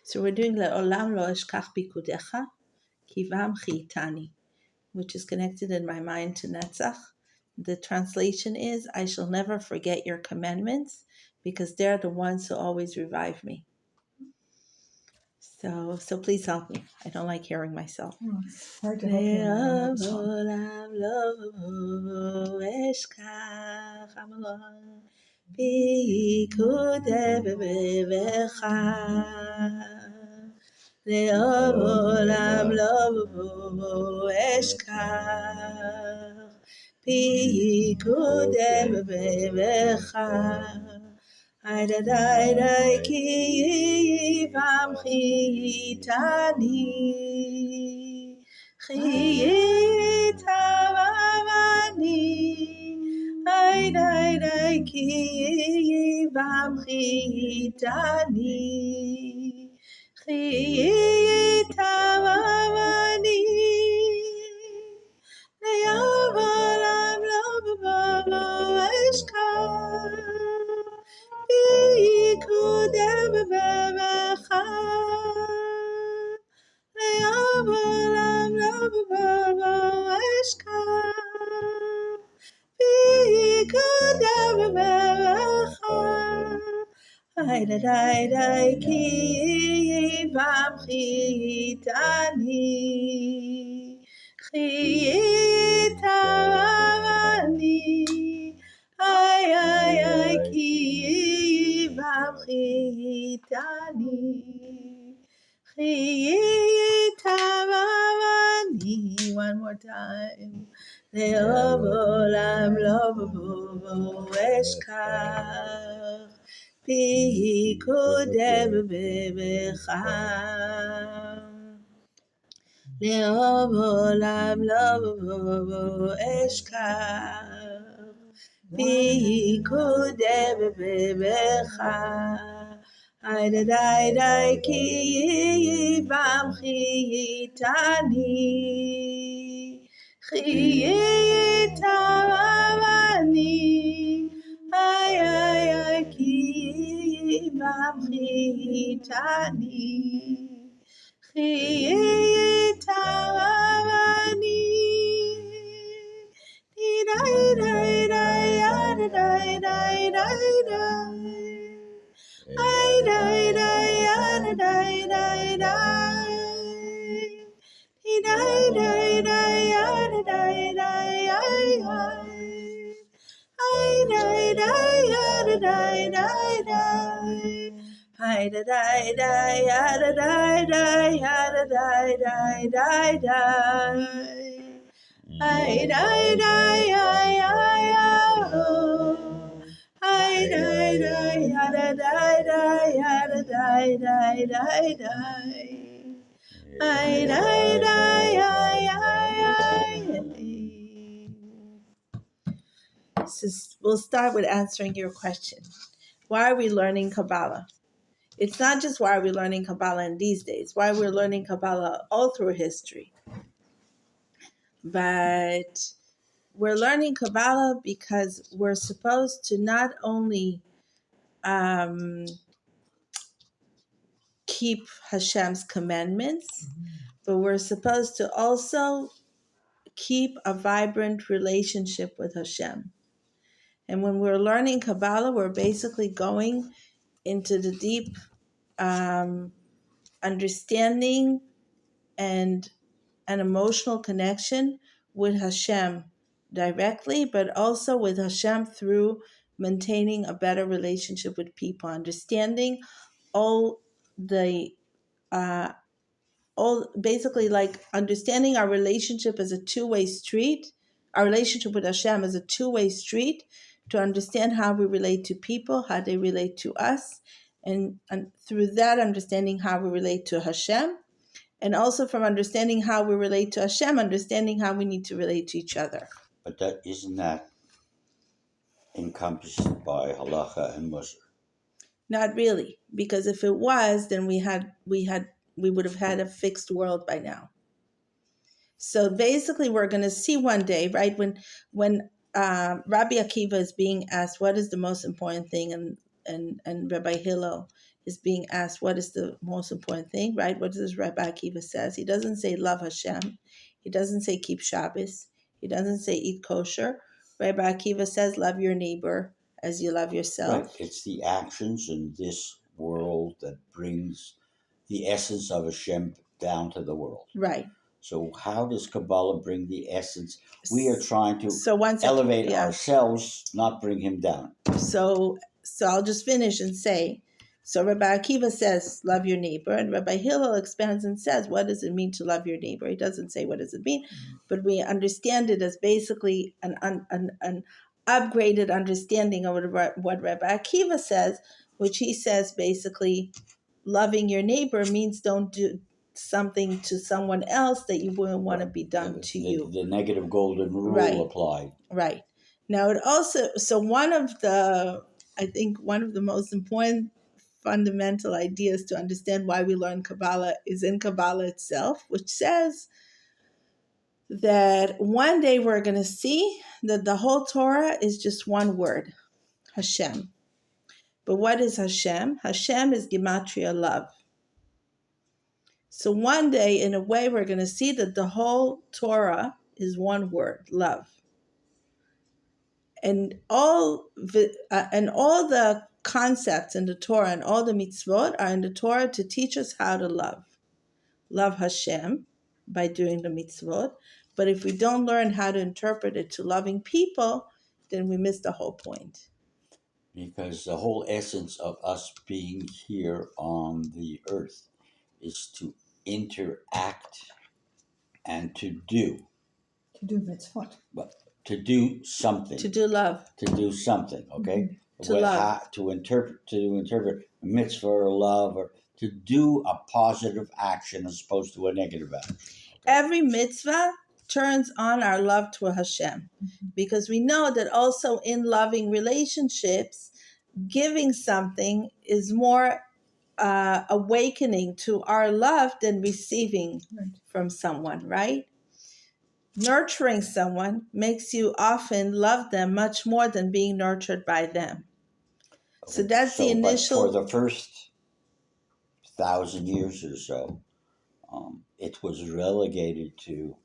So we're doing Le'olam lo eshkach pikudecha ki v'amchi itani, which is connected in my mind to Netzach. The translation is, I shall never forget your commandments, because they're the ones who always revive me. So please help me. I don't like hearing myself. It's hard to help you in the middle of the song. Le'olam lo eshkach pikudecha Le'olam lo eshkach pikudecha Aidadai ki vamchi tani Chitavani Aidadai ki vamchi tani Chitavani Le'olam lo eshkach Bikudem bemecha Le'olam lo eshkach Bikudem bemecha Aidadai ki vamchi itani Chitavani ay ki vamchi itani Chitavani. One more time. Le'olam lo eshkach pikudem bemecha Le'olam lo eshkach pikudem bemecha Aidadai ki vamchi itani Chitavani ay ki vamchi itani Chitavani So we'll start with answering your question. Why are we learning Kabbalah? It's not just why are we learning Kabbalah in these days, why we're learning Kabbalah all through history. But we're learning Kabbalah because we're supposed to not only keep Hashem's commandments, but we're supposed to also keep a vibrant relationship with Hashem. And when we're learning Kabbalah, we're basically going into the deep understanding and an emotional connection with Hashem directly, but also with Hashem through maintaining a better relationship with people, understanding all the all basically like understanding our relationship as a two-way street, our relationship with Hashem as a two-way street, to understand how we relate to people, how they relate to us, and through that understanding how we relate to Hashem, and also from understanding how we relate to Hashem, understanding how we need to relate to each other. But that isn't that encompassed by halacha and musar? Not really, because if it was, then we would have had a fixed world by now. So basically, we're going to see one day, right, when Rabbi Akiva is being asked what is the most important thing, and Rabbi Hillel is being asked what is the most important thing, right? What does Rabbi Akiva says? He doesn't say love Hashem. He doesn't say keep Shabbos. He doesn't say eat kosher. Rabbi Akiva says love your neighbor as you love Right. yourself. It's the actions in this world that brings the essence of Hashem down to the world. Right. So how does Kabbalah bring the essence? We are trying to So once elevate ourselves, not bring him down. So I'll just finish and say, so Rabbi Akiva says, love your neighbor, and Rabbi Hillel expands and says, what does it mean to love your neighbor? He doesn't say what does it mean, but we understand it as basically an upgraded understanding of what Rabbi Akiva says, which he says basically loving your neighbor means don't do something to someone else that you wouldn't want to be done to you. The negative golden rule applied. Right. Now it also, so I think one of the most important fundamental ideas to understand why we learn Kabbalah is in Kabbalah itself, which says that one day we're going to see that the whole Torah is just one word, Hashem. But what is Hashem? Hashem is Gematria love. So one day, in a way, we're going to see that the whole Torah is one word, love. And all the concepts in the Torah and all the mitzvot are in the Torah to teach us how to love Hashem by doing the mitzvot. But if we don't learn how to interpret it to loving people, then we miss the whole point. Because the whole essence of us being here on the earth is to interact and to do. To do mitzvot. But to do something. To do love. To do something, okay? To love. To interpret mitzvah or love, or to do a positive action as opposed to a negative action. Okay? Every mitzvah turns on our love to Hashem, because we know that also in loving relationships, giving something is more awakening to our love than receiving from someone, right? Nurturing someone makes you often love them much more than being nurtured by them. So that's the initial. But for the first 1,000 years or so, it was relegated to